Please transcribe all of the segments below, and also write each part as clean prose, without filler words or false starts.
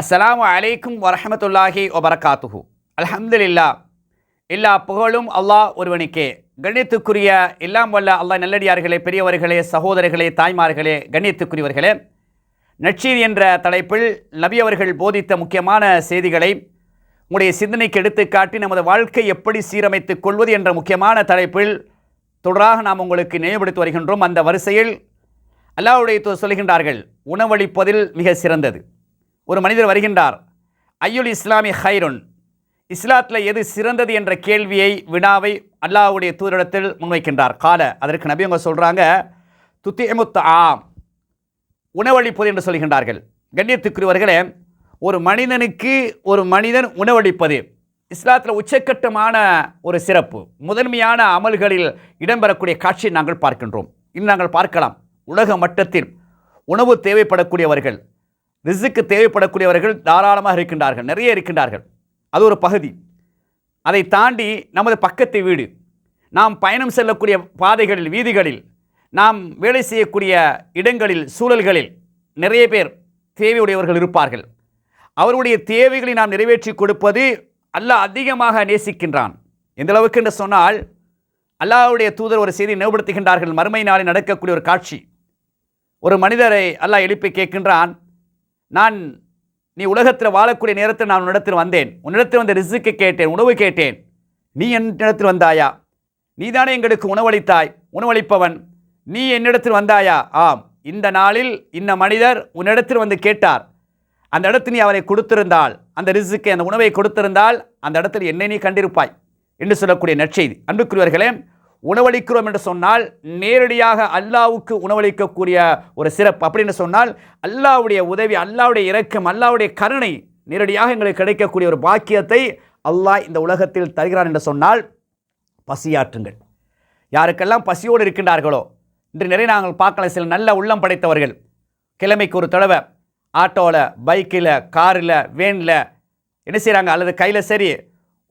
அஸ்ஸலாமு அலைக்கும் வரஹமத்துல்லாஹி வபரகாத்துஹு. அல்ஹம்துலில்லா, எல்லா புகழும் அல்லாஹ் ஒருவனுக்கே. கண்ணியத்துக்குரிய எல்லாம் வல்ல அல்லாஹ் நல்லடியார்களே, பெரியவர்களே, சகோதரர்களே, தாய்மார்களே, கண்ணியத்துக்குரியவர்களே, நற்செய்தி என்ற தலைப்பில் நபி அவர்கள் போதித்த முக்கியமான செய்திகளை உங்களுடைய சிந்தனைக்கு எடுத்துக்காட்டி நமது வாழ்க்கை எப்படி சீரமைத்துக் கொள்வது என்ற முக்கியமான தலைப்பில் தொடராக நாம் உங்களுக்கு நினைவுபடுத்தி வருகின்றோம். அந்த வரிசையில் அல்லாஹ்வுடைய தூதர் சொல்கின்றார்கள், உணவளிப்பதில் மிக சிறந்தது. ஒரு மனிதர் வருகின்றார், ஐயுல் இஸ்லாமி ஹைருன், இஸ்லாத்தில் எது சிறந்தது என்ற கேள்வியை, வினாவை அல்லாஹ்வுடைய தூதரிடத்தில் முன்வைக்கின்றார். கால, அதற்கு நபி அவங்க சொல்கிறாங்க, துத்திமுத் ஆம், உணவளிப்பது என்று சொல்கின்றார்கள். கண்ணியத்துக்குரியவர்களே, ஒரு மனிதனுக்கு ஒரு மனிதன் உணவளிப்பது இஸ்லாத்தில் உச்சக்கட்டமான ஒரு சிறப்பு, முதன்மையான அமல்களில் இடம்பெறக்கூடிய காட்சியை நாங்கள் பார்க்கின்றோம். இன்னும் நாங்கள் பார்க்கலாம், உலக மட்டத்தில் உணவு தேவைப்படக்கூடியவர்கள், ரிஸ்க்கு தேவைப்படக்கூடியவர்கள் தாராளமாக இருக்கின்றார்கள், நிறைய இருக்கின்றார்கள். அது ஒரு பகுதி. அதை தாண்டி நமது பக்கத்து வீடு, நாம் பயணம் செல்லக்கூடிய பாதைகளில், வீதிகளில், நாம் வேலை செய்யக்கூடிய இடங்களில், சூழல்களில் நிறைய பேர் தேவையுடையவர்கள் இருப்பார்கள். அவருடைய தேவைகளை நாம் நிறைவேற்றி கொடுப்பது அல்லாஹ் அதிகமாக நேசிக்கின்றான். எந்த அளவுக்கு என்று சொன்னால், அல்லாஹ்வுடைய தூதர் ஒரு செய்தி நினைவுபடுத்துகின்றார்கள். மறுமை நாளில் நடக்கக்கூடிய ஒரு காட்சி. ஒரு மனிதரை அல்லாஹ் எழுப்பி கேட்கின்றான், நீ உலகத்தில் வாழக்கூடிய நேரத்தில் நான் உன்னிடத்தில் வந்தேன், உன்னிடத்தில் வந்த ரிஸ்க்கு கேட்டேன், உணவு கேட்டேன், நீ என்னிடத்தில் வந்தாயா? நீதானே எங்களுக்கு உணவளித்தாய், உணவளிப்பவன், நீ என்னிடத்தில் வந்தாயா? ஆம், இந்த நாளில் இந்த மனிதர் உன்னிடத்தில் வந்து கேட்டார், அந்த இடத்தில் நீ அவரை கொடுத்திருந்தால், அந்த ரிஸ்க்கு, அந்த உணவை கொடுத்திருந்தால், அந்த இடத்தில் என்னை நீ கண்டிருப்பாய் என்று சொல்லக்கூடிய நற்செய்தி. அன்புக்குரியவர்களே, உணவளிக்கிறோம் என்று சொன்னால் நேரடியாக அல்லாஹ்வுக்கு உணவளிக்கக்கூடிய ஒரு சிறப்பு. அப்படின்னு சொன்னால் அல்லாஹ்வுடைய உதவி, அல்லாஹ்வுடைய இரக்கம், அல்லாஹ்வுடைய கருணை நேரடியாக எங்களுக்கு கிடைக்கக்கூடிய ஒரு பாக்கியத்தை அல்லாஹ் இந்த உலகத்தில் தருகிறான் என்று சொன்னால் பசியாற்றுங்கள். யாருக்கெல்லாம் பசியோடு இருக்கின்றார்களோ, இன்று நிறைய நாங்கள் பார்க்கலாம், சில நல்ல உள்ளம் படைத்தவர்கள் கிழமைக்கு ஒரு தடவை ஆட்டோவில், பைக்கில், காரில், வேனில் என்ன செய்கிறாங்க, அல்லது கையில் சரி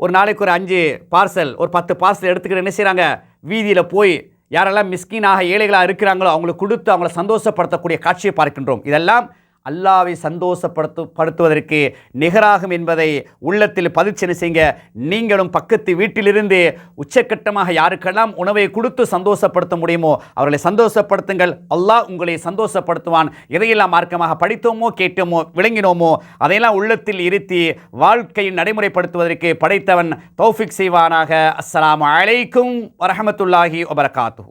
ஒரு நாளைக்கு ஒரு 5 பார்சல், ஒரு 10 பார்சல் எடுத்துக்கிட்டு என்ன செய்கிறாங்க, வீதியில் போய் யாரெல்லாம் மிஸ்கீனாக ஏழைகளாக இருக்கிறாங்களோ அவங்களுக்கு கொடுத்து அவங்கள சந்தோஷப்படுத்தக்கூடிய காட்சியை பார்க்கின்றோம். இதெல்லாம் அல்லாஹ்வை சந்தோஷப்படுத்துவதற்கு நிகராகும் என்பதை உள்ளத்தில் பதிச்சனை செய்ய, நீங்களும் பக்கத்து வீட்டிலிருந்து உச்சக்கட்டமாக யாருக்கெல்லாம் உணவை கொடுத்து சந்தோஷப்படுத்த முடியுமோ அவர்களை சந்தோஷப்படுத்துங்கள். அல்லாஹ் உங்களை சந்தோஷப்படுத்துவான். எதையெல்லாம் மார்க்கமாக படித்தோமோ, கேட்டோமோ, விளங்கினோமோ அதையெல்லாம் உள்ளத்தில் இருத்தி வாழ்க்கையில் நடைமுறைப்படுத்துவதற்கு படைத்தவன் தௌஃபிக் செய்வானாக. அஸ்ஸலாமு அலைக்கும் வரஹமத்துல்லாஹி வபரகாத்துஹு.